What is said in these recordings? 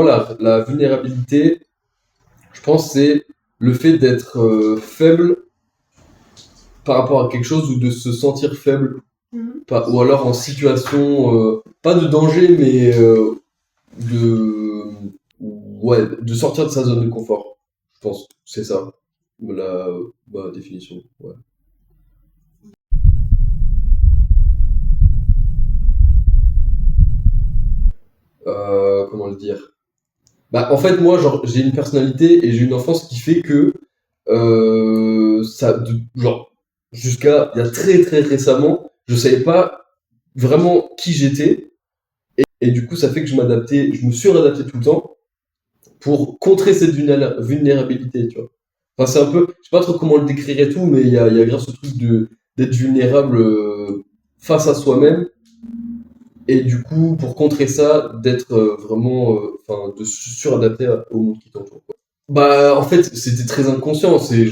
moi, la vulnérabilité, je pense, c'est le fait d'être faible par rapport à quelque chose ou de se sentir faible. Ou alors en situation, pas de danger, mais de, ouais, de sortir de sa zone de confort. Je pense, c'est ça, ma définition. Ouais. Comment le dire? Bah, en fait, moi, genre, j'ai une personnalité et j'ai une enfance qui fait que genre, jusqu'à il y a très très récemment, je savais pas vraiment qui j'étais et du coup, ça fait que je me suis réadapté tout le temps pour contrer cette vulnérabilité, tu vois. Enfin, c'est un peu, je sais pas trop comment le décrire et tout, mais il y a grave ce truc d'être vulnérable face à soi-même et du coup, pour contrer ça, d'être vraiment, enfin, de se suradapter au monde qui t'entoure. Bah, en fait, c'était très inconscient, c'est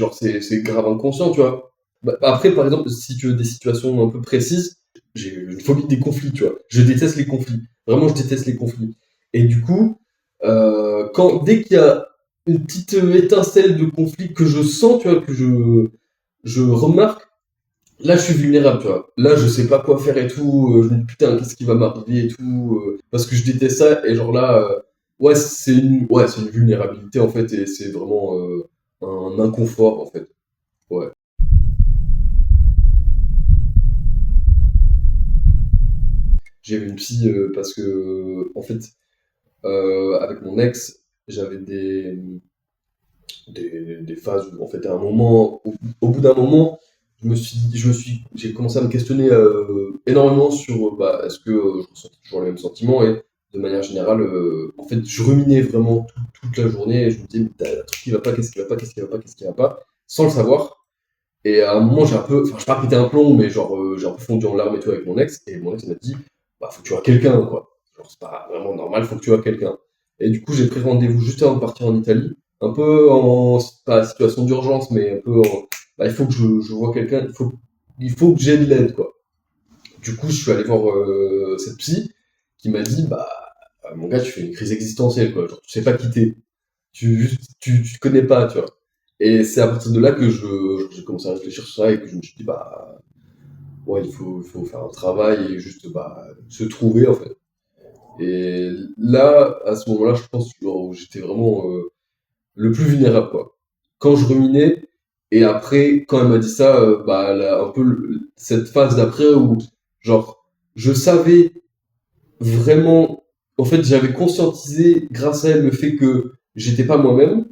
grave inconscient, tu vois. Bah, après, par exemple, si tu veux des situations un peu précises, j'ai une phobie des conflits, tu vois. Je déteste les conflits. Vraiment, je déteste les conflits. Et du coup, dès qu'il y a une petite étincelle de conflit que je sens, tu vois, je remarque, là, je suis vulnérable, tu vois. Là, je sais pas quoi faire et tout. Je me dis, putain, qu'est-ce qui va m'arriver et tout. Parce que je déteste ça. Et genre là, ouais, c'est une vulnérabilité, en fait. Et c'est vraiment un inconfort, en fait. Ouais. J'ai eu une psy parce que, en fait, avec mon ex, j'avais des phases où, en fait, à un moment, au bout d'un moment, j'ai commencé à me questionner énormément sur, bah, est-ce que je ressentais toujours les mêmes sentiments et de manière générale, en fait, je ruminais vraiment toute la journée et je me disais, mais t'as un truc qui va pas, qu'est-ce qui va pas, qu'est-ce qui va pas, qu'est-ce qui va pas, sans le savoir. Et à un moment, enfin, j'ai pas pété un plomb, mais genre, j'ai un peu fondu en larmes et tout avec mon ex, et mon ex m'a dit, bah, faut que tu vois quelqu'un, quoi. Genre, c'est pas vraiment normal, faut que tu vois quelqu'un. Et du coup, j'ai pris rendez-vous juste avant de partir en Italie, un peu pas situation d'urgence, mais un peu bah, il faut que je vois quelqu'un, il faut que j'ai de l'aide, quoi. Du coup, je suis allé voir cette psy, qui m'a dit, bah, mon gars, tu fais une crise existentielle, quoi. Genre, tu sais pas quitter. Tu te connais pas, tu vois. Et c'est à partir de là que j'ai commencé à réfléchir sur ça et que je me suis dit, bah, ouais, il faut faire un travail et juste, bah, se trouver, en fait. Et là, à ce moment-là, je pense que genre, j'étais vraiment le plus vulnérable, quoi. Quand je ruminais, et après, quand elle m'a dit ça, bah, un peu cette phase d'après où, genre, je savais vraiment, en fait, j'avais conscientisé grâce à elle le fait que j'étais pas moi-même,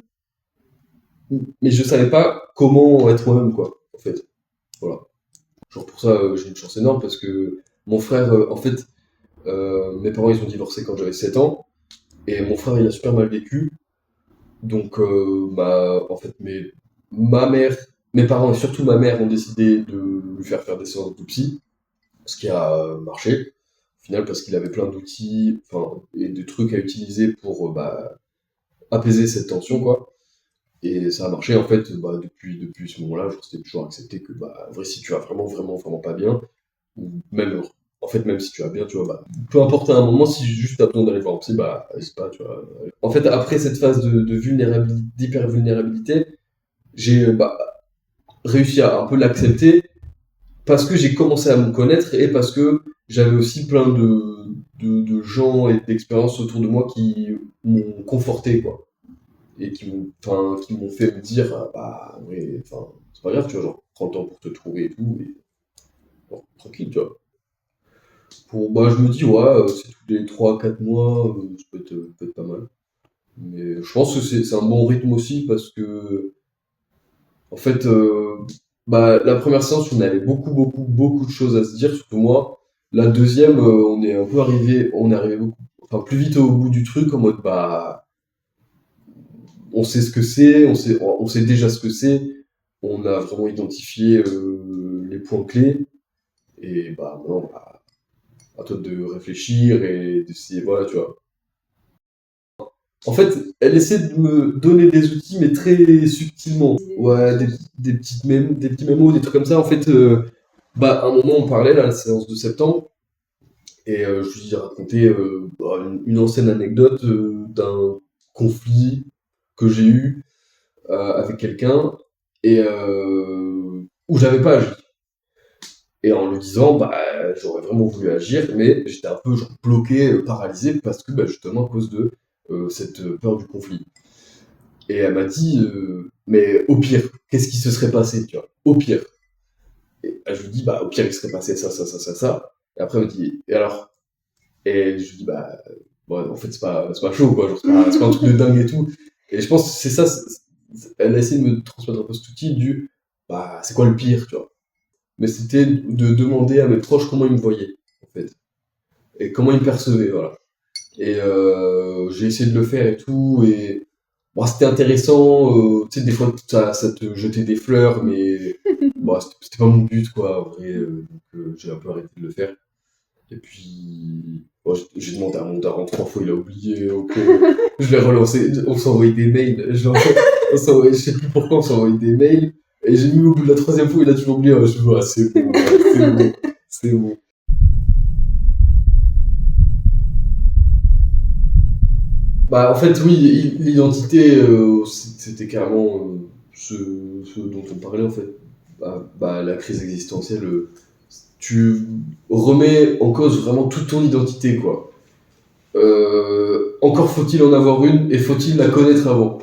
mais je savais pas comment être moi-même, quoi, en fait. Voilà. Genre pour ça, j'ai une chance énorme parce que mon frère, en fait, mes parents, ils ont divorcé quand j'avais 7 ans, et mon frère, il a super mal vécu. Donc, en fait, ma mère, mes parents et surtout ma mère ont décidé de lui faire des séances de psy, ce qui a marché. Au final, parce qu'il avait plein d'outils, enfin, et de trucs à utiliser pour, bah, apaiser cette tension, quoi. Et ça a marché en fait bah, depuis ce moment-là, genre, c'était toujours accepté que bah, en vrai, si tu vas vraiment pas bien, ou même en fait même si tu vas bien, tu vois, bah, peu importe à un moment, si juste t'as besoin d'aller voir un psy, bah n'hésite pas, tu vois. En fait, après cette phase de vulnérabilité, d'hyper-vulnérabilité, j'ai bah, réussi à un peu l'accepter parce que j'ai commencé à me connaître et parce que j'avais aussi plein de gens et d'expériences autour de moi qui m'ont conforté, quoi et qui m'ont fait me dire, bah, ouais, enfin, c'est pas grave, tu vois, genre, prends le temps pour te trouver et tout, et bon, tranquille, tu vois. Bah, je me dis, ouais, c'est tous les 3 4 mois, ça peut être pas mal. Mais je pense que c'est un bon rythme aussi parce que, en fait, bah, la première séance, on avait beaucoup de choses à se dire, surtout moi. La deuxième, on est arrivé enfin, plus vite au bout du truc, en mode, bah, on sait ce que c'est, on sait déjà ce que c'est, on a vraiment identifié les points clés, et bah maintenant, bah, à toi de réfléchir et d'essayer, voilà, tu vois. En fait, elle essaie de me donner des outils, mais très subtilement. Ouais, des petits mémos, des trucs comme ça. En fait, bah, à un moment, on parlait, là, la séance de septembre, Et je lui ai raconté une ancienne anecdote d'un conflit que j'ai eu avec quelqu'un et où j'avais pas agi. Et en lui disant, bah, j'aurais vraiment voulu agir, mais j'étais un peu genre, bloqué, paralysé, parce que bah, justement à cause de cette peur du conflit. Et elle m'a dit, mais au pire, qu'est-ce qui se serait passé, tu vois? Au pire. Et je lui dis, bah, au pire, il serait passé ça, ça, ça, ça, ça. Et après, elle me dit, et alors? Et je lui dis, bah, bon, en fait, c'est pas chaud, quoi. Genre, c'est pas un truc de dingue et tout. Et je pense que c'est ça, elle a essayé de me transmettre un peu cet outil du, bah, c'est quoi le pire, tu vois? Mais c'était de demander à mes proches comment ils me voyaient, en fait. Et comment ils me percevaient, voilà. Et j'ai essayé de le faire et tout, et bon, c'était intéressant, tu sais, des fois, ça te jetait des fleurs, mais bon, c'était pas mon but, quoi, en vrai, donc j'ai un peu arrêté de le faire. Et puis, bon, j'ai demandé à mon daron 3 fois, il a oublié, donc je l'ai relancé, on s'envoyait des mails, genre, je sais plus pourquoi on s'envoyait des mails, et j'ai mis au bout de la 3e fois, il a toujours oublié, je vois, c'est bon, ouais, c'est bon, c'est bon. Bah, en fait, oui, l'identité, c'était carrément ce dont on parlait, en fait. Bah, la crise existentielle, tu remets en cause vraiment toute ton identité, quoi. Encore faut-il en avoir une et faut-il la connaître avant.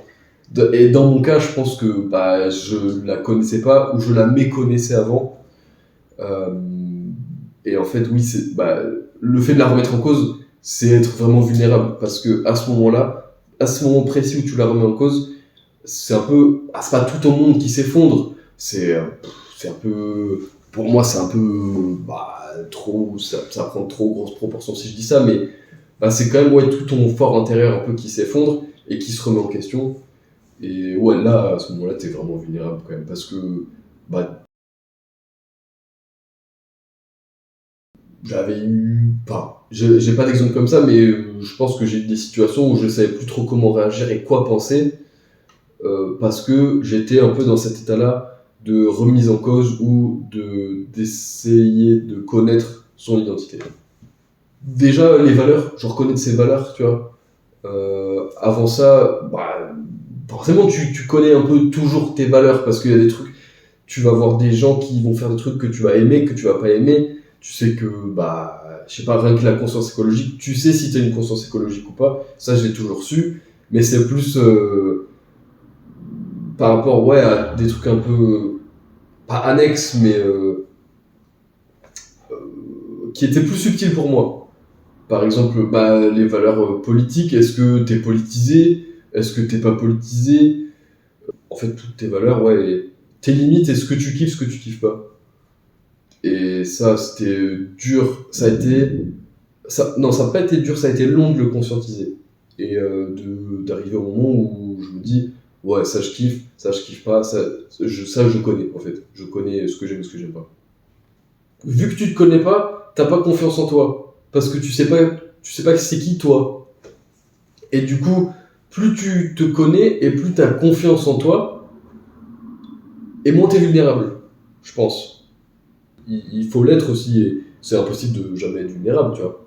Et dans mon cas, je pense que bah, je la connaissais pas ou je la méconnaissais avant. Euh, et en fait, oui, bah, le fait de la remettre en cause, c'est être vraiment vulnérable parce que à ce moment-là, à ce moment précis où tu la remets en cause, c'est un peu, c'est pas tout ton monde qui s'effondre. C'est un peu, pour moi, c'est un peu, bah, trop, ça prend trop grosse proportion si je dis ça, mais bah, c'est quand même ouais, tout ton fort intérieur un peu qui s'effondre et qui se remet en question. Et ouais, là, à ce moment-là, t'es vraiment vulnérable quand même parce que bah, j'avais eu. Enfin, j'ai pas d'exemple comme ça, mais je pense que j'ai eu des situations où je savais plus trop comment réagir et quoi penser parce que j'étais un peu dans cet état-là de remise en cause ou d'essayer de connaître son identité. Déjà, les valeurs, je reconnais de ces valeurs, tu vois. Avant ça, bah, forcément, tu connais un peu toujours tes valeurs parce qu'il y a des trucs, tu vas voir des gens qui vont faire des trucs que tu vas aimer, que tu vas pas aimer. Tu sais que, bah, je sais pas, rien que la conscience écologique, tu sais si tu as une conscience écologique ou pas. Ça, je l'ai toujours su. Mais c'est plus par rapport, ouais, à des trucs un peu, pas annexes, mais qui étaient plus subtils pour moi. Par exemple, bah, les valeurs politiques, est-ce que t'es politisé? Est-ce que t'es pas politisé? En fait, toutes tes valeurs, ouais, et tes limites et ce que tu kiffes, ce que tu kiffes pas. Et ça, c'était dur. Ça a été. Non, ça n'a pas été dur, ça a été long de le conscientiser. Et d'arriver au moment où je me dis, ouais, ça je kiffe pas, ça je connais, en fait. Je connais ce que j'aime et ce que j'aime pas. Vu que tu te connais pas, t'as pas confiance en toi. Parce que tu sais pas c'est qui toi. Et du coup, plus tu te connais et plus t'as confiance en toi, et moins t'es vulnérable, je pense. Il faut l'être aussi, et c'est impossible de jamais être vulnérable, tu vois.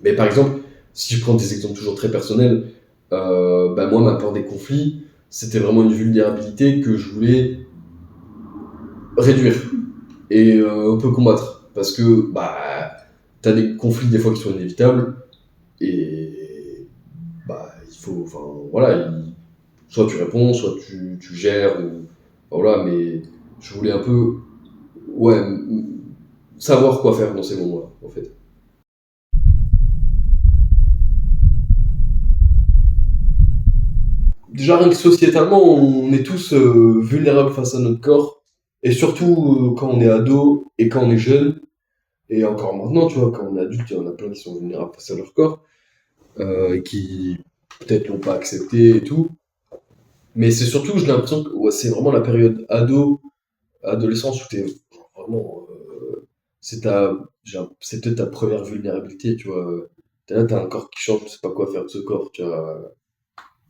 Mais par exemple, si je prends des exemples toujours très personnels, bah moi, ma peur des conflits, c'était vraiment une vulnérabilité que je voulais réduire et un peu combattre. Parce que bah, t'as des conflits des fois qui sont inévitables et bah, il faut, enfin voilà, soit tu réponds, soit tu gères, ou, voilà, mais je voulais un peu, ouais, savoir quoi faire dans ces moments-là, en fait. Déjà, rien que sociétalement, on est tous vulnérables face à notre corps. Et surtout quand on est ado et quand on est jeune. Et encore maintenant, tu vois, quand on est adulte, il y en a plein qui sont vulnérables face à leur corps. Et qui peut-être l'ont pas accepté et tout. Mais c'est surtout, j'ai l'impression que ouais, c'est vraiment la période adolescence où t'es vraiment. C'est ta, c'est peut-être ta première vulnérabilité, tu vois. T'es là, t'as un corps qui change, tu sais pas quoi faire de ce corps, tu vois.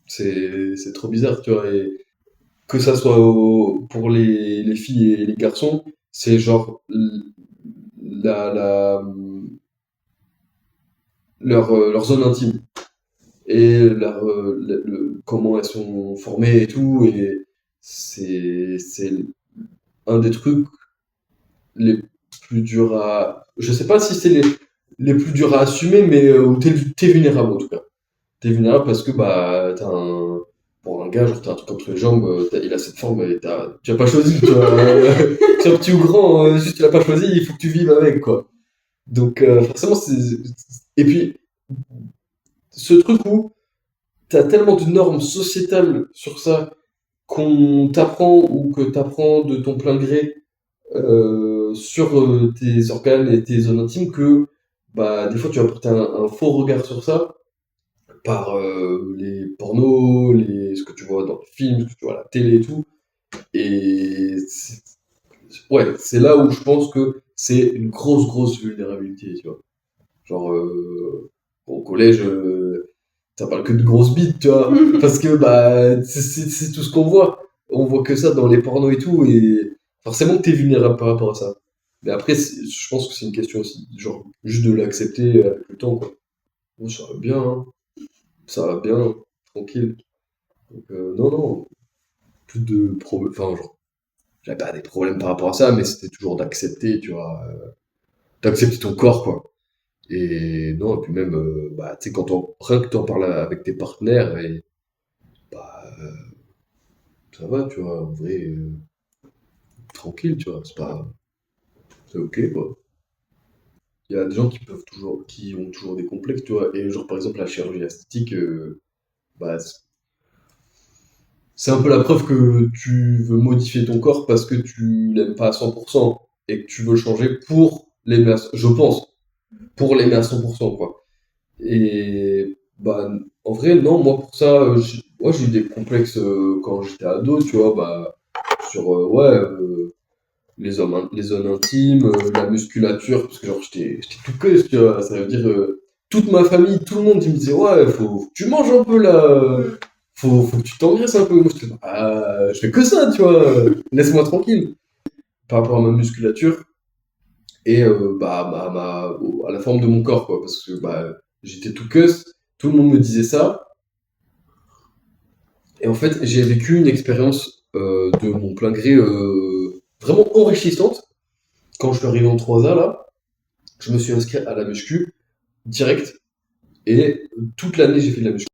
C'est trop bizarre, tu vois. Et que ça soit pour les filles et les garçons, c'est genre la leur zone intime et comment elles sont formées et tout. Et c'est un des trucs les plus durs à. Je sais pas si c'est les plus durs à assumer, mais où t'es vulnérable en tout cas. T'es vulnérable parce que bah t'as un. Pour un gars, genre t'as un truc entre les jambes, il a cette forme et tu as pas choisi, tu vois. Soit petit ou grand, juste tu l'as pas choisi, il faut que tu vives avec, quoi. Donc forcément, c'est. Et puis, ce truc où t'as tellement de normes sociétales sur ça qu'on t'apprend ou que t'apprends de ton plein gré sur tes organes et tes zones intimes que bah des fois tu vas porter un faux regard sur ça par les pornos, ce que tu vois dans les films, ce que tu vois à la télé et tout. Et ouais, c'est là où je pense que c'est une grosse vulnérabilité, tu vois. Genre au collège, ça parle que de grosses bites, tu vois. Parce que bah c'est tout ce qu'on voit. On voit que ça dans les pornos et tout, et forcément que t'es vulnérable par rapport à ça. Mais après, je pense que c'est une question aussi, genre, juste de l'accepter avec le temps, quoi. Bon, ça va bien, hein. Ça va bien, tranquille. Donc, non, plus de problèmes. Enfin, genre, j'avais pas des problèmes par rapport à ça, mais c'était toujours d'accepter, tu vois, d'accepter ton corps, quoi. Et non, et puis même, bah, tu sais, rien que t'en parles avec tes partenaires, et bah, ça va, tu vois, en vrai, tranquille, tu vois, c'est ok, quoi. Il y a des gens qui ont toujours des complexes, tu vois, et genre, par exemple, la chirurgie esthétique, bah, c'est un peu la preuve que tu veux modifier ton corps parce que tu l'aimes pas à 100% et que tu veux le changer pour l'aimer, je pense, pour l'aimer à 100%, quoi. Et bah, en vrai, non, moi pour ça, moi j'ai eu des complexes quand j'étais ado, tu vois, bah, sur ouais, les zones intimes, la musculature, parce que genre j'étais tout que, tu vois, ça veut dire toute ma famille, tout le monde, il me disait, ouais, faut que tu manges un peu là, faut que tu t'engraisses un peu. Moi j'étais, bah, je fais que ça, tu vois, laisse-moi tranquille. Par rapport à ma musculature et bah, à la forme de mon corps, quoi, parce que bah, j'étais tout que, tout le monde me disait ça. Et en fait, j'ai vécu une expérience de mon plein gré vraiment enrichissante. Quand je suis arrivé en 3A, là, je me suis inscrit à la muscu direct. Et toute l'année, j'ai fait de la muscu.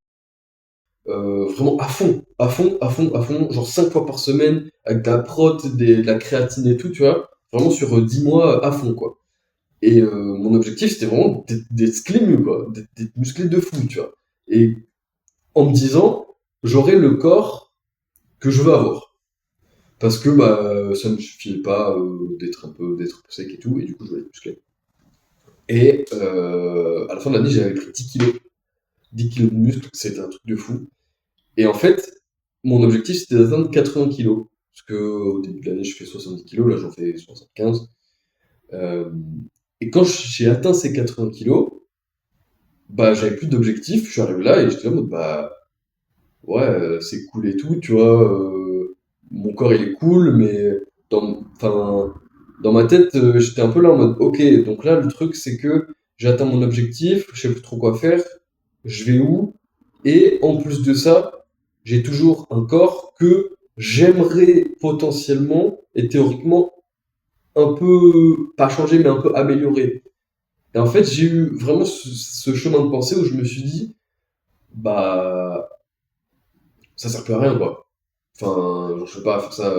Vraiment à fond, à fond, à fond, à fond. Genre 5 fois par semaine, avec de la prot, de la créatine et tout, tu vois. Vraiment sur 10 mois à fond, quoi. Et mon objectif, c'était vraiment d'être slim, quoi. D'être musclé de fou, tu vois. Et en me disant, j'aurai le corps que je veux avoir. Parce que bah, ça ne me suffit pas d'être sec et tout, et du coup, je voulais être musclé. Et à la fin de l'année, j'avais pris 10 kilos. 10 kilos de muscle, c'était un truc de fou. Et en fait, mon objectif, c'était d'atteindre 80 kilos. Parce que au début de l'année, je fais 70 kilos, là, j'en fais 75. Euh, et quand j'ai atteint ces 80 kilos, bah, j'avais plus d'objectif. Je suis arrivé là et j'étais là en mode, bah, ouais, c'est cool et tout, tu vois. Mon corps, il est cool, mais dans ma tête, j'étais un peu là en mode, ok, donc là, le truc, c'est que j'ai atteint mon objectif, je sais plus trop quoi faire, je vais où? Et en plus de ça, j'ai toujours un corps que j'aimerais potentiellement et théoriquement un peu, pas changer, mais un peu améliorer. Et en fait, j'ai eu vraiment ce chemin de pensée où je me suis dit, bah, ça sert plus à rien, quoi. Enfin, genre, je vais pas faire ça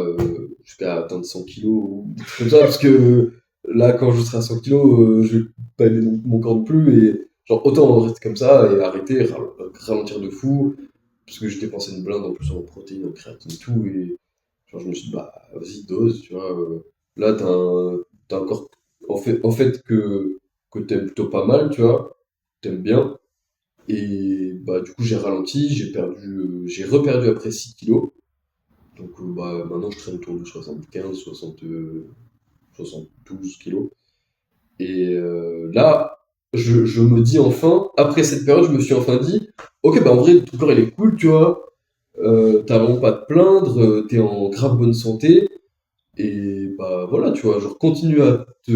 jusqu'à atteindre 100 kilos ou des trucs comme ça, parce que là, quand je serai à 100 kilos, je vais pas aimer mon corps non plus, et genre, autant rester comme ça et arrêter, ralentir de fou, parce que j'ai dépensé une blinde en plus en protéines, en créatine et tout, et genre, je me suis dit, bah, vas-y, dose, tu vois. Là, t'as un corps, en fait que t'aimes plutôt pas mal, tu vois, t'aimes bien, et bah, du coup, j'ai ralenti, j'ai reperdu après 6 kilos. Donc bah, maintenant je traîne autour de 75, 60, 72 kilos. Et là, je me dis enfin, après cette période, je me suis enfin dit, ok, bah en vrai, ton corps il est cool, tu vois, t'as vraiment pas à te plaindre, t'es en grave bonne santé, et bah voilà, tu vois, genre continue à te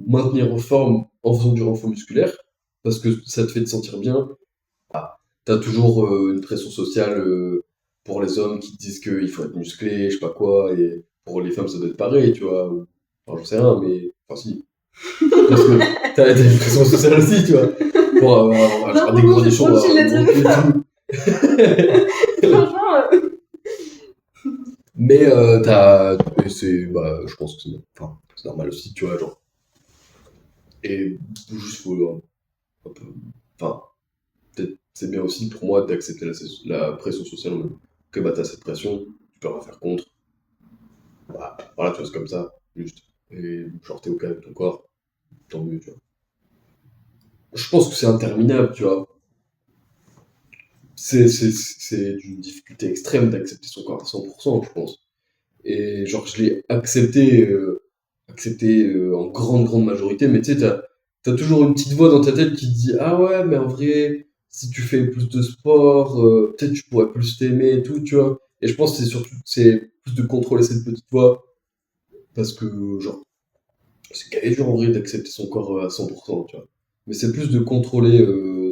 maintenir en forme en faisant du renfort musculaire, parce que ça te fait te sentir bien. T'as toujours une pression sociale pour les hommes qui te disent qu'il faut être musclé, je sais pas quoi, et pour les femmes ça doit être pareil, tu vois. Enfin, j'en sais rien, mais. Enfin, si. Parce que t'as une pression sociale aussi, tu vois. Pour avoir des Non, conditions c'est trop chill d'être une et femme. tout. Franchement, Mais et c'est. Bah, je pense que enfin, c'est normal aussi, tu vois, genre. Et juste faut un peu. Enfin, peut-être c'est bien aussi pour moi d'accepter la pression sociale en mode que bah t'as cette pression, tu peux rien faire contre. Bah, voilà, tu vois, c'est comme ça, juste. Et genre, t'es au calme de ton corps, tant mieux, tu vois. Je pense que c'est interminable, tu vois. C'est d'une difficulté extrême d'accepter son corps à 100%, je pense. Et genre, je l'ai accepté en grande majorité, mais tu sais, t'as toujours une petite voix dans ta tête qui te dit, ah ouais, mais en vrai, si tu fais plus de sport, peut-être tu pourrais plus t'aimer et tout, tu vois. Et je pense que c'est plus de contrôler cette petite voix, parce que, genre, c'est quand même dur en vrai d'accepter son corps à 100%, tu vois. Mais c'est plus de contrôler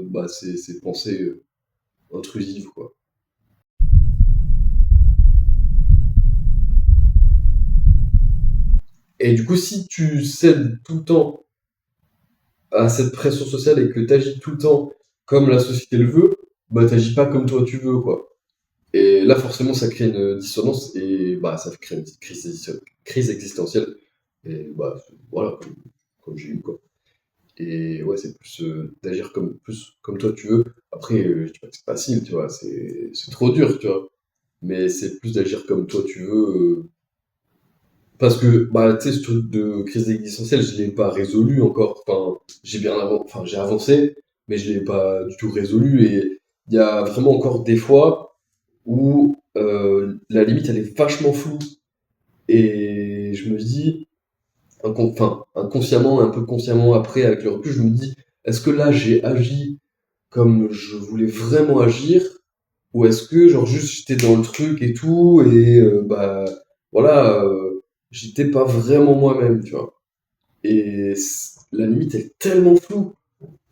bah, ses pensées intrusives, quoi. Et du coup, si tu cèdes tout le temps à cette pression sociale et que tu agis tout le temps comme la société le veut, bah t'agis pas comme toi tu veux, quoi. Et là, forcément, ça crée une dissonance et bah ça crée une petite crise existentielle. Et bah voilà, comme j'ai eu, quoi. Et ouais, c'est plus d'agir plus comme toi tu veux. Après, je dis pas que c'est facile, tu vois, c'est trop dur, tu vois. Mais c'est plus d'agir comme toi tu veux. Parce que, bah, tu sais, ce truc de crise existentielle, je l'ai pas résolu encore. Enfin, j'ai avancé, mais je l'ai pas du tout résolu. Et il y a vraiment encore des fois où la limite, elle est vachement floue. Et je me dis, inconsciemment, un peu consciemment après, avec le recul, je me dis, est-ce que là, j'ai agi comme je voulais vraiment agir? Ou est-ce que, genre, juste j'étais dans le truc et tout, et bah, voilà, j'étais pas vraiment moi-même, tu vois. Et la limite, elle est tellement floue.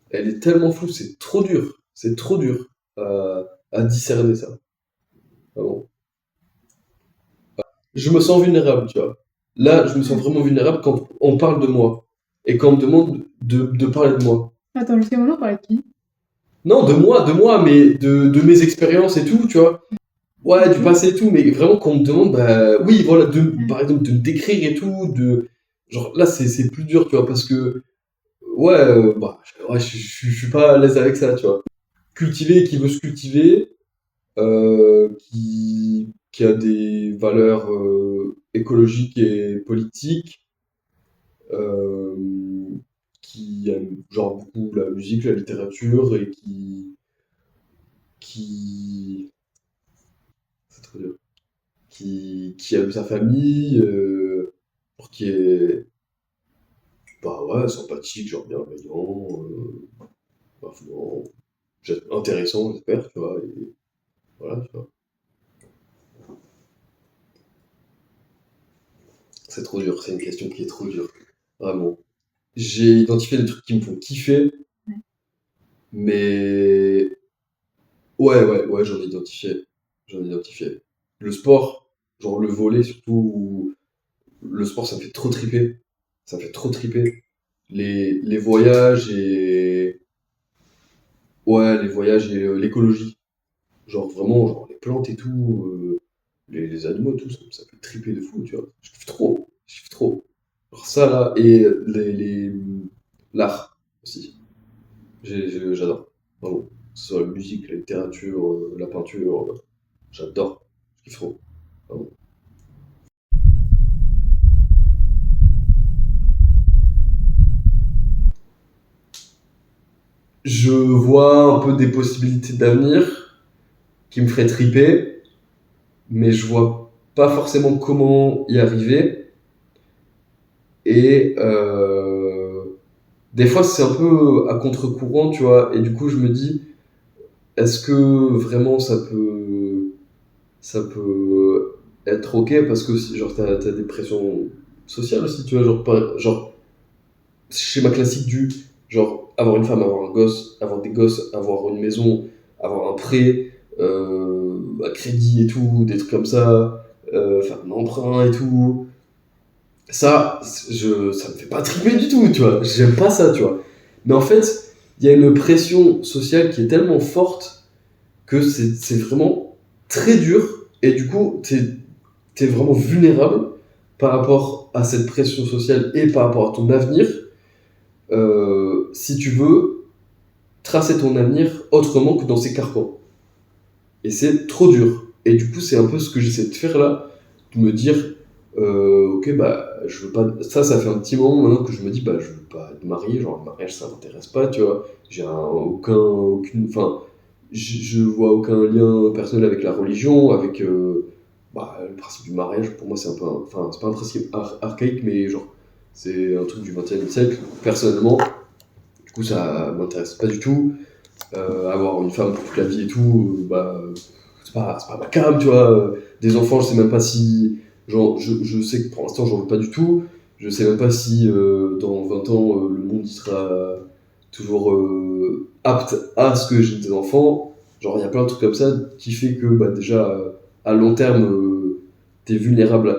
Elle est tellement floue, c'est trop dur. C'est trop dur à discerner ça. Vraiment. Je me sens vulnérable, tu vois. Là, je me sens vraiment vulnérable quand on parle de moi. Et quand on me demande de parler de moi. attends, jusqu'à maintenant, on parlait de qui? Non, de moi, mais de mes expériences et tout, tu vois. Ouais, du passé et tout, mais vraiment quand on me demande, bah oui, voilà, par exemple, de me décrire et tout, genre là, c'est plus dur, tu vois, parce que ouais, bah, ouais, je suis pas à l'aise avec ça, tu vois. Cultiver qui veut se cultiver, qui a des valeurs écologiques et politiques, euh, qui aime genre beaucoup la musique, la littérature et qui, c'est trop dur, qui aime sa famille, qui est, bah ouais, sympathique, genre bienveillant, bah, vraiment, intéressant, j'espère, tu vois, et voilà, tu vois. C'est trop dur, c'est une question qui est trop dure. Vraiment. J'ai identifié des trucs qui me font kiffer, mais ouais, j'en ai identifié. J'en ai identifié. Le sport, genre le volley surtout, le sport ça me fait trop triper. Ça me fait trop triper. Les voyages et. Ouais, les voyages et l'écologie. Genre vraiment, genre les plantes et tout, les animaux, tout, ça me fait triper de fou, tu vois. Je kiffe trop. Je kiffe trop. Alors ça là, et l'art aussi. J'adore. Vraiment. Que ce soit la musique, la littérature, la peinture, j'adore. Je kiffe trop. Vraiment. Je vois un peu des possibilités d'avenir qui me feraient triper, mais je vois pas forcément comment y arriver. Et des fois, c'est un peu à contre-courant, tu vois. Et du coup, je me dis, est-ce que vraiment ça peut être ok parce que genre t'as des pressions sociales aussi, tu vois, genre schéma classique du genre avoir une femme, avoir un gosse, avoir des gosses, avoir une maison, avoir un prêt, à crédit et tout, des trucs comme ça, faire un emprunt et tout. Ça, ça me fait pas triper du tout, tu vois. J'aime pas ça, tu vois. Mais en fait, il y a une pression sociale qui est tellement forte que c'est vraiment très dur. Et du coup, t'es vraiment vulnérable par rapport à cette pression sociale et par rapport à ton avenir, si tu veux tracer ton avenir autrement que dans ces carcans. Et c'est trop dur. Et du coup, c'est un peu ce que j'essaie de faire là, de me dire, ok, bah, je veux pas. Ça fait un petit moment maintenant que je me dis, bah, je veux pas être marié, genre, le mariage, ça m'intéresse pas, tu vois. J'ai aucune. Enfin, je vois aucun lien personnel avec la religion, avec. Bah, le principe du mariage, pour moi, c'est un peu. Enfin, c'est pas un principe archaïque, mais genre, c'est un truc du XXe siècle. Personnellement, du coup, ça m'intéresse pas du tout. Avoir une femme pour toute la vie et tout, bah, c'est pas ma cam, tu vois. Des enfants, je sais même pas si. Genre, je sais que pour l'instant, j'en veux pas du tout. Je sais même pas si dans 20 ans, le monde il sera toujours apte à ce que j'ai des enfants. Genre, il y a plein de trucs comme ça qui fait que bah, déjà, à long terme, t'es vulnérable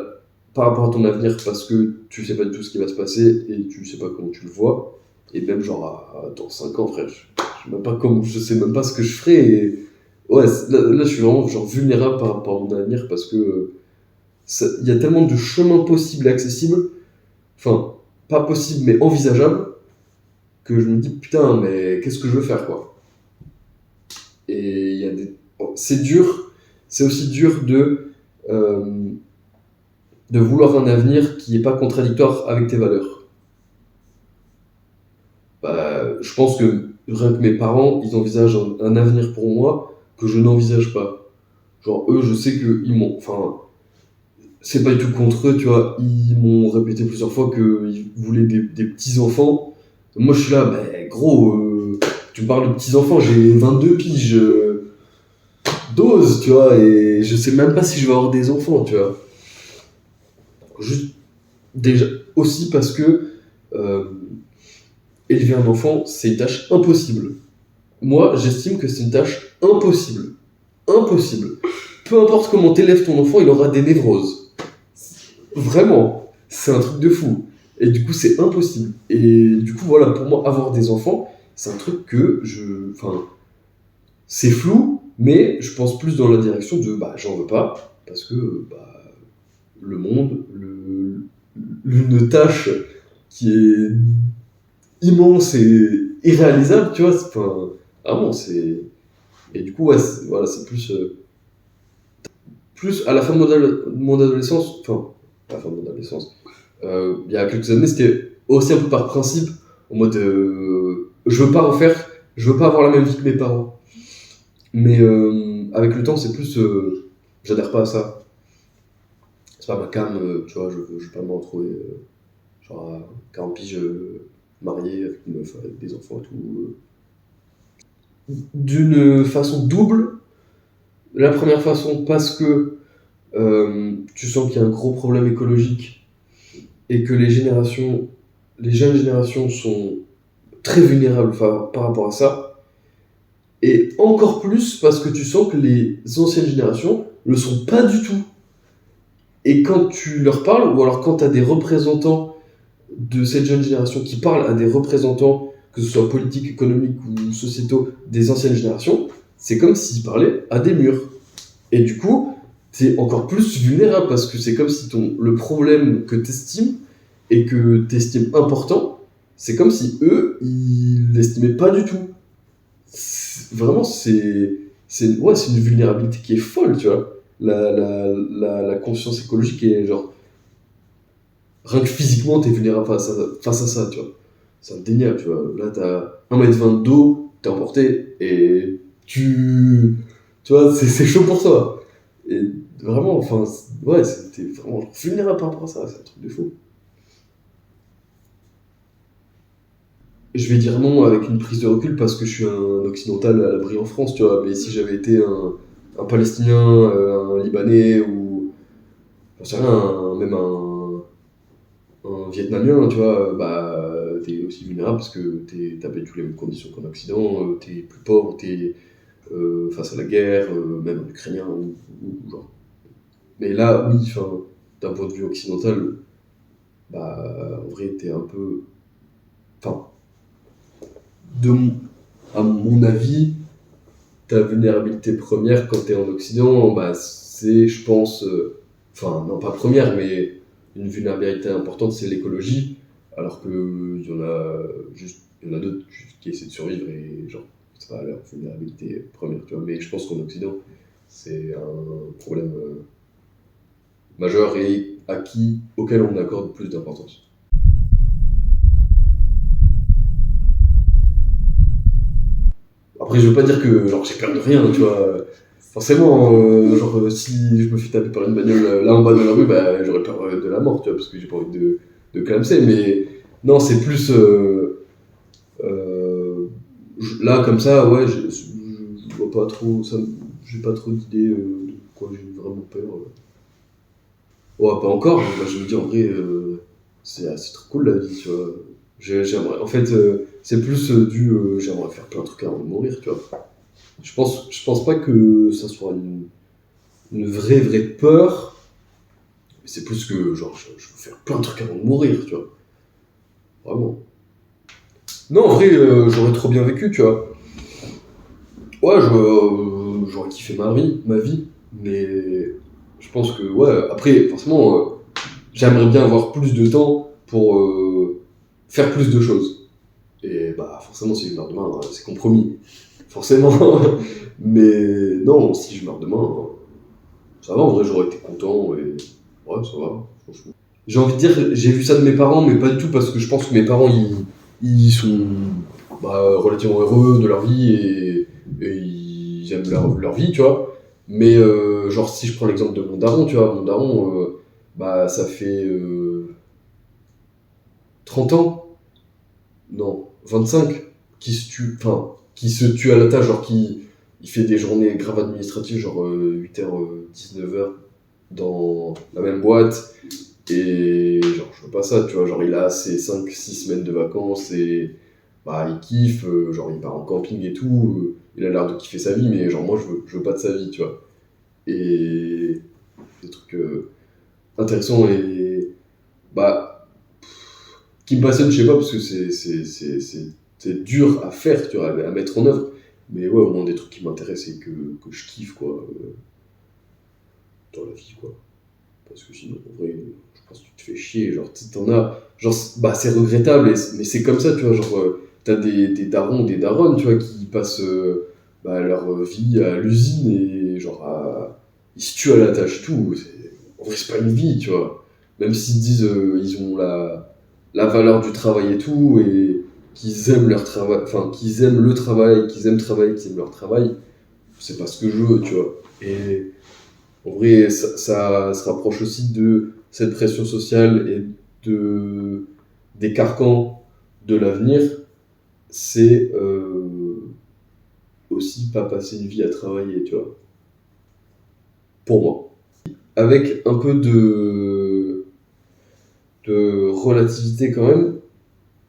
par rapport à ton avenir parce que tu sais pas du tout ce qui va se passer et tu sais pas comment tu le vois. Et même, genre, dans 5 ans, frère, je sais même pas ce que je ferai. Et ouais, là, je suis vraiment genre vulnérable par rapport à mon avenir parce que il y a tellement de chemins possibles et accessibles, enfin, pas possibles mais envisageables, que je me dis putain, mais qu'est-ce que je veux faire quoi. Et il y a des. Bon, c'est dur, c'est aussi dur euh, de vouloir un avenir qui est pas contradictoire avec tes valeurs. Bah, je pense que rien que mes parents, ils envisagent un avenir pour moi que je n'envisage pas. Genre, eux, je sais que ils m'ont. Enfin, c'est pas du tout contre eux, tu vois. Ils m'ont répété plusieurs fois qu'ils voulaient des petits-enfants. Moi, je suis là, mais gros, tu me parles de petits-enfants, j'ai 22 piges. Dose, tu vois, et je sais même pas si je vais avoir des enfants, tu vois. Juste, déjà, aussi parce que euh, élever un enfant, c'est une tâche impossible. Moi, j'estime que c'est une tâche impossible. Impossible. Peu importe comment t'élèves ton enfant, il aura des névroses. Vraiment, c'est un truc de fou. Et du coup, c'est impossible. Et du coup, voilà, pour moi, avoir des enfants, c'est un truc que je. Enfin, c'est flou, mais je pense plus dans la direction de bah, j'en veux pas, parce que bah, le monde, une tâche qui est immense et irréalisable, tu vois, enfin, vraiment, c'est. Et du coup, ouais, voilà, c'est plus. Plus à la fin de mon adolescence, enfin, à la fin de mon adolescence, il y a quelques années, c'était aussi un peu par principe, en mode je veux pas refaire, je veux pas avoir la même vie que mes parents. Mais avec le temps, c'est plus j'adhère pas à ça. C'est pas ma cam, tu vois, je veux pas me retrouver genre à 40 piges marié avec une meuf, avec des enfants et tout. D'une façon double, la première façon parce que tu sens qu'il y a un gros problème écologique et que les jeunes générations sont très vulnérables par rapport à ça. Et encore plus parce que tu sens que les anciennes générations le sont pas du tout. Et quand tu leur parles, ou alors quand tu as des représentants de cette jeune génération qui parlent à des représentants, que ce soit politiques, économiques ou sociétaux, des anciennes générations, c'est comme s'ils parlaient à des murs. Et du coup, t'es encore plus vulnérable parce que c'est comme si le problème que t'estimes et que t'estimes important, c'est comme si eux, ils l'estimaient pas du tout. Vraiment, c'est une vulnérabilité qui est folle, tu vois. La conscience écologique est genre, rien que physiquement, t'es vulnérable face à ça, tu vois. C'est indéniable, tu vois. Là, t'as 1,20 m d'eau, t'es emporté, et tu vois, c'est chaud pour toi. Et vraiment, enfin, ouais, c'était vraiment vulnérable par rapport à ça, c'est un truc de fou. Je vais dire non avec une prise de recul parce que je suis un occidental à l'abri en France, tu vois. Mais si j'avais été un Palestinien, un Libanais ou, j'en sais rien, même un Vietnamien, tu vois, bah, t'es aussi vulnérable parce que t'as pas du tout les mêmes conditions qu'en Occident, t'es plus pauvre, t'es face à la guerre, même en ukrainien ou genre. Mais là, oui, enfin, d'un point de vue occidental, bah, en vrai, t'es un peu. Enfin, à mon avis, ta vulnérabilité première quand t'es en Occident, bah, c'est, je pense, enfin, non pas première, mais une vulnérabilité importante, c'est l'écologie, alors que il y en a d'autres qui essaient de survivre et genre, c'est pas leur vulnérabilité première, tu vois. Mais je pense qu'en Occident, c'est un problème majeur et auquel on accorde plus d'importance. Après, je veux pas dire que genre, j'ai peur de rien, tu vois. Forcément, genre, si je me fais taper par une bagnole là en bas de la rue, bah, j'aurais peur de la mort, tu vois, parce que j'ai pas envie de clamser. Mais non, c'est plus. Là, comme ça, ouais, je vois pas trop. J'ai pas trop d'idées de quoi j'ai vraiment peur. Ouais, pas encore, mais bah, je me dis en vrai, c'est trop cool la vie, tu vois. J'aimerais, en fait, c'est plus j'aimerais faire plein de trucs avant de mourir, tu vois. Je pense pas que ça soit une vraie peur, mais c'est plus que, genre, je veux faire plein de trucs avant de mourir, tu vois. Vraiment. Non, en vrai, j'aurais trop bien vécu, tu vois. Ouais, j'aurais kiffé ma vie, mais je pense que, ouais, après, forcément, j'aimerais bien avoir plus de temps pour faire plus de choses. Et bah, forcément, si je meurs demain, c'est compromis. Forcément. Mais non, si je meurs demain, ça va, en vrai, j'aurais été content et ouais, ça va, franchement. J'ai envie de dire, j'ai vu ça de mes parents, mais pas du tout parce que je pense que mes parents, ils sont relativement heureux de leur vie et ils aiment leur vie, tu vois. Mais genre, si je prends l'exemple de mon daron, tu vois, mon daron, bah, ça fait 30 ans, non, 25, qui se tue à la tâche, genre il fait des journées graves administratives, genre 8h, 19h dans la même boîte, et genre je veux pas ça, tu vois, genre il a ses 5-6 semaines de vacances, et bah il kiffe, genre il part en camping et tout, il a l'air de kiffer sa vie, mais genre moi je veux pas de sa vie, tu vois. Et des trucs intéressants et bah qui me passionne, je sais pas, parce que c'est dur à faire, tu vois, à mettre en œuvre. Mais ouais, au moins des trucs qui m'intéressent et que je kiffe, quoi, dans la vie, quoi. Parce que sinon, en vrai, je pense que tu te fais chier, genre, t'en as, genre, bah, c'est regrettable, mais c'est comme ça, tu vois, genre, t'as des darons, des daronnes, tu vois, qui passent bah, leur vie à l'usine et, genre, ils se tuent à la tâche, tout. En vrai, c'est pas une vie, tu vois. Même s'ils disent, ils ont la valeur du travail et tout, et qu'ils aiment leur travail, enfin qu'ils aiment le travail, qu'ils aiment travailler, qu'ils aiment leur travail, c'est pas ce que je veux, tu vois. Et en vrai, ça se rapproche aussi de cette pression sociale et des carcans de l'avenir. C'est aussi pas passer une vie à travailler, tu vois. Pour moi. Avec un peu de relativité quand même,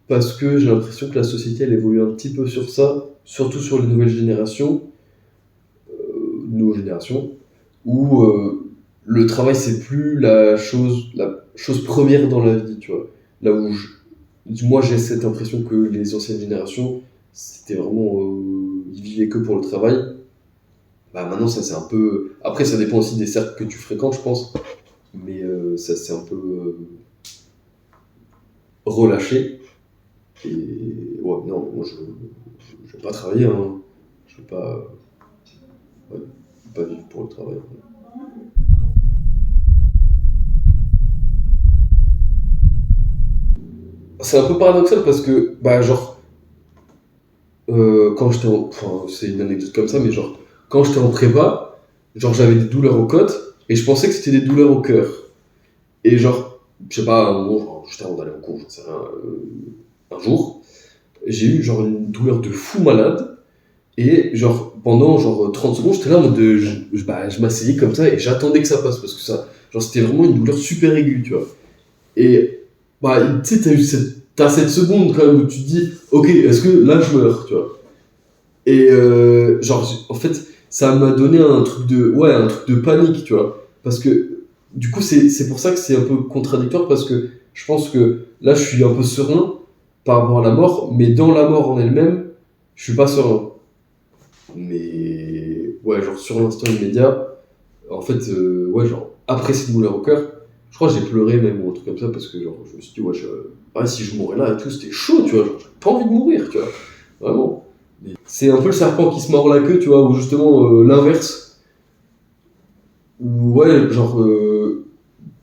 parce que j'ai l'impression que la société elle évolue un petit peu sur ça, surtout sur les nouvelles générations, nos générations, où le travail c'est plus la chose première dans la vie, tu vois. Là où moi j'ai cette impression que les anciennes générations, c'était vraiment, ils vivaient que pour le travail. Bah maintenant ça c'est un peu, après ça dépend aussi des cercles que tu fréquentes, je pense, mais ça c'est un peu relâché. Et ouais, non, moi je veux pas travailler, hein. Je veux pas, ouais, pas vivre pour le travail. C'est un peu paradoxal parce que, bah, genre, quand j'étais en. Enfin, c'est une anecdote comme ça, mais genre, quand j'étais en prépa, genre, j'avais des douleurs aux côtes et je pensais que c'était des douleurs au cœur. Et genre, je sais pas, un moment, genre, juste avant d'aller en cours, j'en sais rien, un jour, j'ai eu genre une douleur de fou malade. Et genre, pendant genre 30 secondes, j'étais là en mode je m'asseyais comme ça et j'attendais que ça passe parce que c'était vraiment une douleur super aiguë, tu vois. Et bah, tu sais, t'as eu cette t'as cette seconde quand même où tu te dis, ok, est-ce que là je meurs, tu vois. Et genre, en fait, ça m'a donné un truc de panique, tu vois. Parce que, du coup, c'est pour ça que c'est un peu contradictoire, parce que je pense que là, je suis un peu serein par rapport à la mort, mais dans la mort en elle-même, je suis pas serein. Mais, ouais, genre, sur l'instant immédiat, en fait, ouais, genre, après cette douleur au cœur, je crois que j'ai pleuré même, ou un truc comme ça, parce que, genre, je me suis dit, ouais, si je mourais là et tout, c'était chaud, tu vois, genre, j'ai pas envie de mourir, tu vois. Vraiment. C'est un peu le serpent qui se mord la queue, tu vois, ou justement l'inverse. Où, ouais, genre,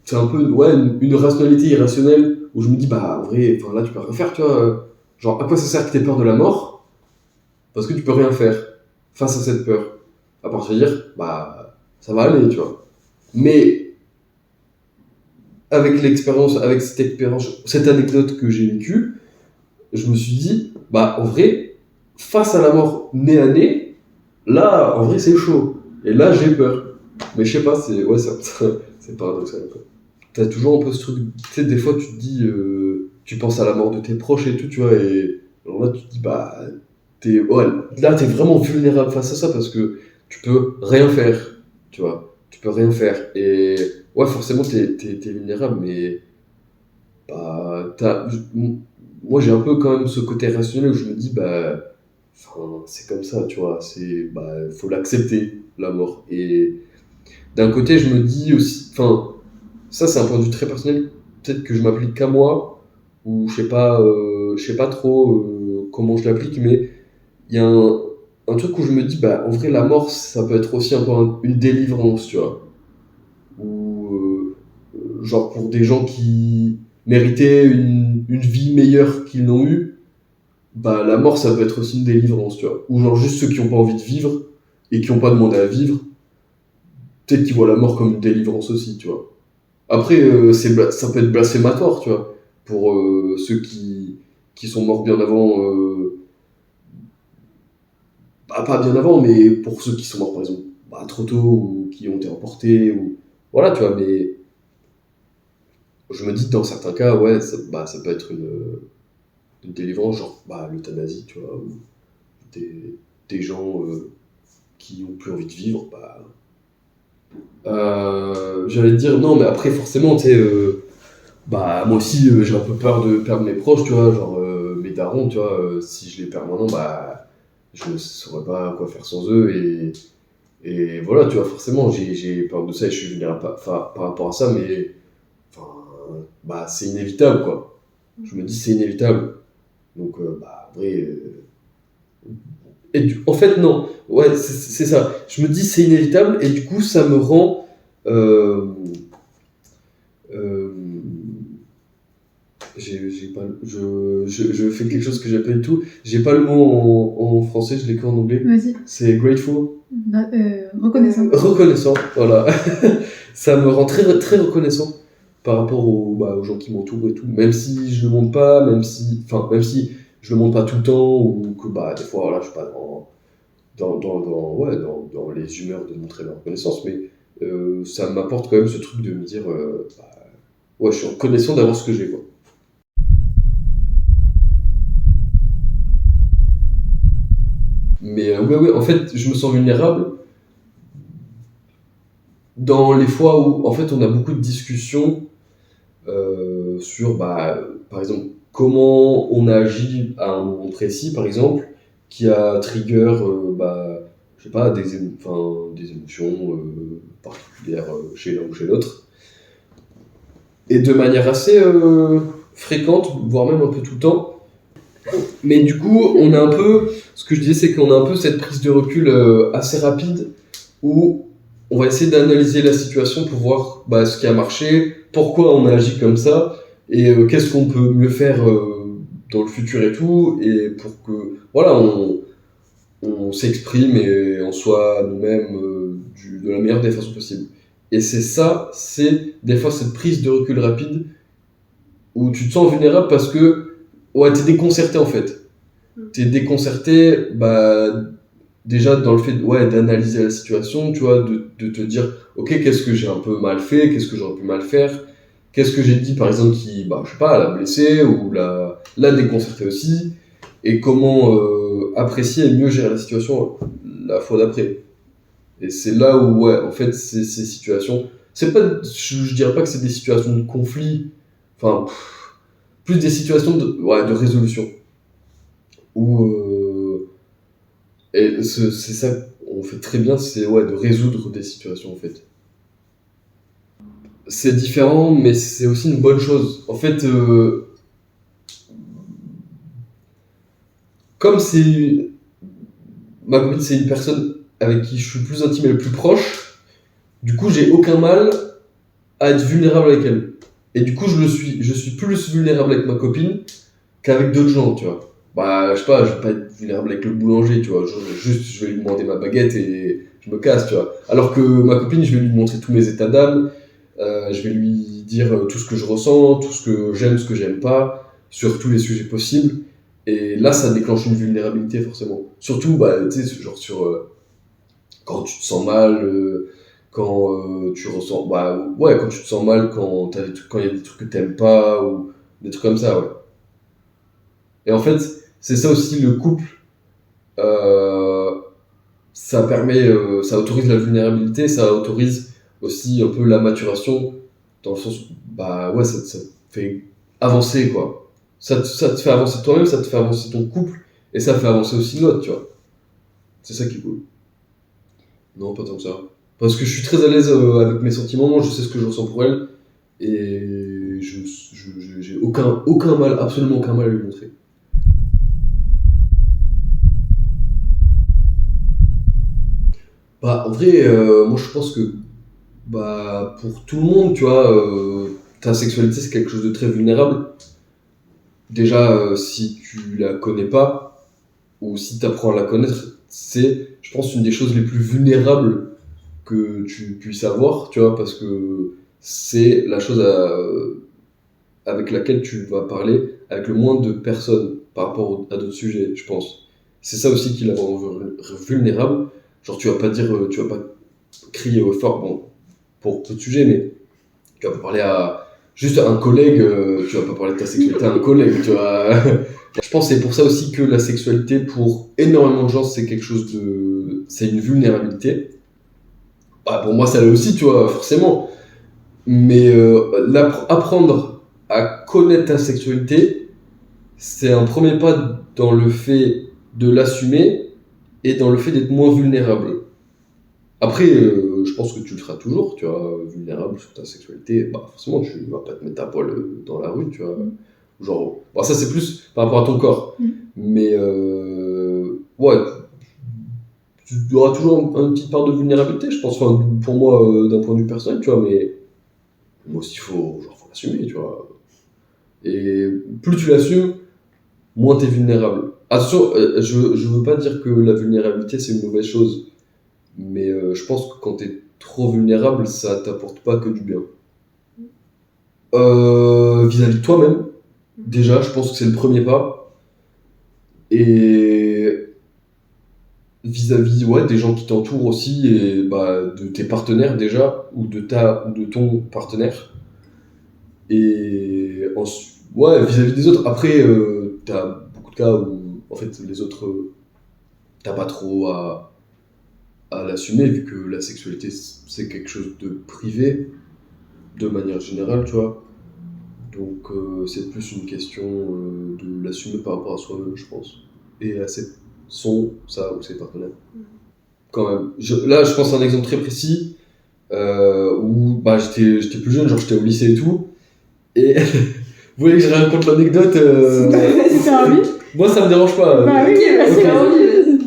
c'est un peu ouais, une rationalité irrationnelle où je me dis, bah, en vrai, là, tu peux rien faire, tu vois. Genre, à quoi ça sert que t'aies peur de la mort? Parce que tu peux rien faire face à cette peur. À part se dire, bah, ça va aller, tu vois. Mais, avec cette expérience, cette anecdote que j'ai vécue, je me suis dit, bah, en vrai, face à la mort nez à nez, là, en vrai, c'est chaud. Et là, j'ai peur. Mais je sais pas, c'est paradoxal, quoi. T'as toujours un peu ce truc, tu sais, des fois, tu te dis, tu penses à la mort de tes proches et tout, tu vois, et alors là, tu te dis, bah, là, t'es vraiment vulnérable face à ça parce que tu peux rien faire, tu vois. Tu peux rien faire. Et ouais, forcément, t'es vulnérable, mais bah, moi, j'ai un peu quand même ce côté rationnel où je me dis, bah, c'est comme ça, tu vois, faut l'accepter, la mort. Et d'un côté, je me dis aussi, ça, c'est un point de vue très personnel, peut-être que je m'applique qu'à moi, ou je sais pas trop comment je l'applique, mais il y a un truc où je me dis, bah, en vrai, la mort, ça peut être aussi un peu une délivrance, tu vois. Ou, genre, pour des gens qui méritaient une vie meilleure qu'ils n'ont eue, bah, la mort, ça peut être aussi une délivrance, tu vois. Ou genre, juste ceux qui n'ont pas envie de vivre et qui n'ont pas demandé à vivre, peut-être qu'ils voient la mort comme une délivrance aussi, tu vois. Après, ça peut être blasphématoire, tu vois, pour ceux qui sont morts bien avant, pas bien avant, mais pour ceux qui sont morts, par exemple, trop tôt, ou qui ont été emportés, ou... Voilà, tu vois, mais je me dis que dans certains cas, ouais, ça peut être une délivrance, genre l'euthanasie, tu vois, ou des gens qui ont plus envie de vivre, j'allais te dire, non, mais après, forcément, tu sais, moi aussi, j'ai un peu peur de perdre mes proches, tu vois, genre mes darons, tu vois, si je les perds maintenant, je ne saurais pas quoi faire sans eux, et voilà, tu vois, forcément, j'ai peur de ça et je suis vulnérable par rapport à ça, mais enfin, c'est inévitable, quoi. Je me dis, c'est inévitable. Donc, en vrai. En fait, non, ouais, c'est ça. Je me dis, c'est inévitable, et du coup, ça me rend. Euh, euh, j'ai pas je fais quelque chose que j'ai pas du tout, j'ai pas le mot en français, je l'ai qu'en anglais. Vas-y. C'est grateful, Reconnaissant. reconnaissant, voilà. Ça me rend très très reconnaissant par rapport aux gens qui m'entourent et tout, même si je le montre pas, même si je le montre pas tout le temps, ou que des fois voilà, je suis pas dans les humeurs de montrer ma reconnaissance, mais ça m'apporte quand même ce truc de me dire ouais, je suis reconnaissant d'avoir ce que j'ai, quoi. Mais ouais, en fait, je me sens vulnérable dans les fois où, en fait, on a beaucoup de discussions sur, par exemple, comment on agit à un moment précis, par exemple, qui a trigger, je sais pas, des émotions particulières chez l'un ou chez l'autre. Et de manière assez fréquente, voire même un peu tout le temps. Mais du coup, on a un peu, ce que je disais, c'est qu'on a un peu cette prise de recul assez rapide où on va essayer d'analyser la situation pour voir ce qui a marché, pourquoi on a agi comme ça, et qu'est-ce qu'on peut mieux faire dans le futur et tout, et pour que voilà, on s'exprime et on soit nous-mêmes de la meilleure des façons possibles. Et c'est des fois cette prise de recul rapide où tu te sens vulnérable parce que ouais, t'es déconcerté en fait. T'es déconcerté, déjà dans le fait d'analyser la situation, tu vois, de te dire ok, qu'est-ce que j'ai un peu mal fait, qu'est-ce que j'aurais pu mal faire, qu'est-ce que j'ai dit par exemple qui, bah, je sais pas, l'a blessé ou l'a déconcerté aussi, et comment apprécier et mieux gérer la situation la fois d'après. Et c'est là où, ouais, en fait, ces situations, c'est pas, je dirais pas que c'est des situations de conflit, enfin, plus des situations de résolution. Où, et c'est ça qu'on fait très bien, c'est ouais, de résoudre des situations en fait. C'est différent, mais c'est aussi une bonne chose. En fait, comme ma copine, c'est une personne avec qui je suis le plus intime et le plus proche, du coup, j'ai aucun mal à être vulnérable avec elle. Et du coup, je suis plus vulnérable avec ma copine qu'avec d'autres gens, tu vois. Bah, je sais pas, je vais pas être vulnérable avec le boulanger, tu vois. Je vais lui demander ma baguette et je me casse, tu vois. Alors que ma copine, je vais lui montrer tous mes états d'âme, je vais lui dire tout ce que je ressens, tout ce que j'aime, ce que j'aime pas, sur tous les sujets possibles. Et là, ça déclenche une vulnérabilité, forcément. Surtout, bah, tu sais, genre sur quand tu te sens mal, quand tu ressens, bah, ouais, quand tu te sens mal, quand il y a des trucs que t'aimes pas, ou des trucs comme ça, ouais. Et en fait, c'est ça aussi le couple. Euh, Ça permet, ça autorise la vulnérabilité, ça autorise aussi un peu la maturation, dans le sens où, bah ouais, ça te fait avancer, quoi. Ça te fait avancer toi-même, ça te fait avancer ton couple, et ça fait avancer aussi l'autre, tu vois. C'est ça qui est cool. Non, pas tant que ça. Parce que je suis très à l'aise avec mes sentiments, je sais ce que je ressens pour elle, et j'ai aucun mal, absolument aucun mal à lui montrer. Bah, en vrai, moi je pense que bah, pour tout le monde, tu vois, ta sexualité c'est quelque chose de très vulnérable. Déjà, si tu la connais pas, ou si tu apprends à la connaître, c'est, je pense, une des choses les plus vulnérables que tu puisses avoir, tu vois, parce que c'est la chose avec laquelle tu vas parler avec le moins de personnes par rapport à d'autres sujets, je pense. C'est ça aussi qui la rend vulnérable. Genre, tu vas pas crier au fort, bon, pour peu de sujets, mais tu vas pas parler à juste à un collègue, tu vas pas parler de ta sexualité à un collègue, tu vois. Je pense que c'est pour ça aussi que la sexualité, pour énormément de gens, c'est quelque chose de... C'est une vulnérabilité. Bah, pour moi, ça l'est aussi, tu vois, forcément. Mais apprendre à connaître ta sexualité, c'est un premier pas dans le fait de l'assumer et dans le fait d'être moins vulnérable. Après, je pense que tu le seras toujours, tu vois, vulnérable sur ta sexualité. Bah, forcément, tu vas pas te mettre à poil dans la rue, tu vois. Genre, bon, ça, c'est plus par rapport à ton corps. Mais, ouais, tu auras toujours une petite part de vulnérabilité, je pense, enfin, pour moi, d'un point de vue personnel, tu vois, mais moi aussi, faut l'assumer, tu vois. Et plus tu l'assumes, moins t'es vulnérable. Attention, je veux pas dire que la vulnérabilité, c'est une mauvaise chose. Mais je pense que quand t'es trop vulnérable, ça t'apporte pas que du bien. Vis-à-vis de toi-même, déjà, je pense que c'est le premier pas. Et vis-à-vis des gens qui t'entourent aussi, et bah, de tes partenaires déjà, ou de ton partenaire. Et vis-à-vis des autres. Après, t'as beaucoup de cas où, en fait, les autres, t'as pas trop à l'assumer, vu que la sexualité, c'est quelque chose de privé, de manière générale, tu vois. Donc c'est plus une question de l'assumer par rapport à soi-même, je pense. Et à ça ou ses partenaires. Quand même. Là, je pense à un exemple très précis où bah, j'étais plus jeune, genre j'étais au lycée et tout. Et vous voulez que je raconte l'anecdote Si t'as envie. Moi, ça me dérange pas. Bah oui, c'est envie.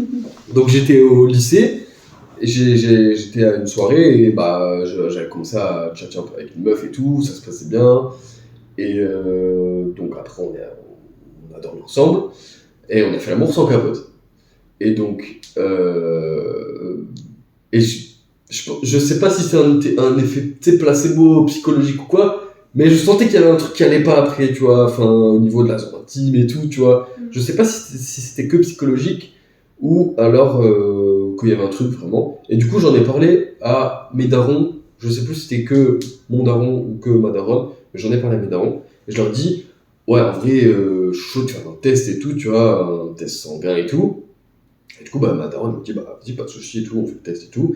Donc j'étais au lycée. Et j'étais à une soirée et bah, j'avais commencé à tchatcher un peu avec une meuf et tout, ça se passait bien. Et donc après, on a dormi ensemble et on a fait l'amour sans capote. Et donc, et je sais pas si c'est un effet placebo psychologique ou quoi, mais je sentais qu'il y avait un truc qui allait pas après, tu vois, enfin, au niveau de la zone intime et tout, tu vois. Je sais pas si c'était que psychologique ou alors qu'il y avait un truc vraiment. Et du coup, j'en ai parlé à mes darons, je sais plus si c'était que mon daron ou que ma daronne, J'en ai parlé à mes darons, et je leur dis, ouais, en vrai, je suis chaud de faire un test et tout, tu vois, un test sanguin et tout. Et du coup, bah, ma daronne me dit, bah, vas-y, pas de soucis et tout, on fait le test et tout.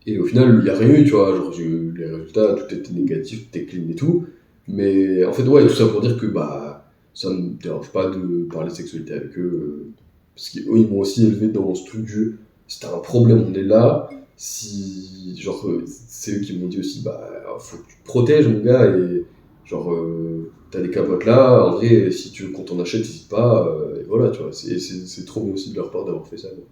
Et au final, il n'y a rien eu, tu vois, genre, j'ai eu les résultats, tout était négatif, tout était clean et tout. Mais en fait, ouais, tout ça pour dire que, bah, ça me dérange pas de parler de sexualité avec eux, parce qu'eux, ils m'ont aussi élevé dans ce truc du, si t'as un problème, on est là. Si, genre, c'est eux qui m'ont dit aussi, bah, faut que tu te protèges, mon gars, et genre, t'as des capotes là, en vrai, si tu veux qu'on t'en achète, n'hésite pas, et voilà, tu vois, c'est trop bien aussi de leur part d'avoir fait ça, quoi.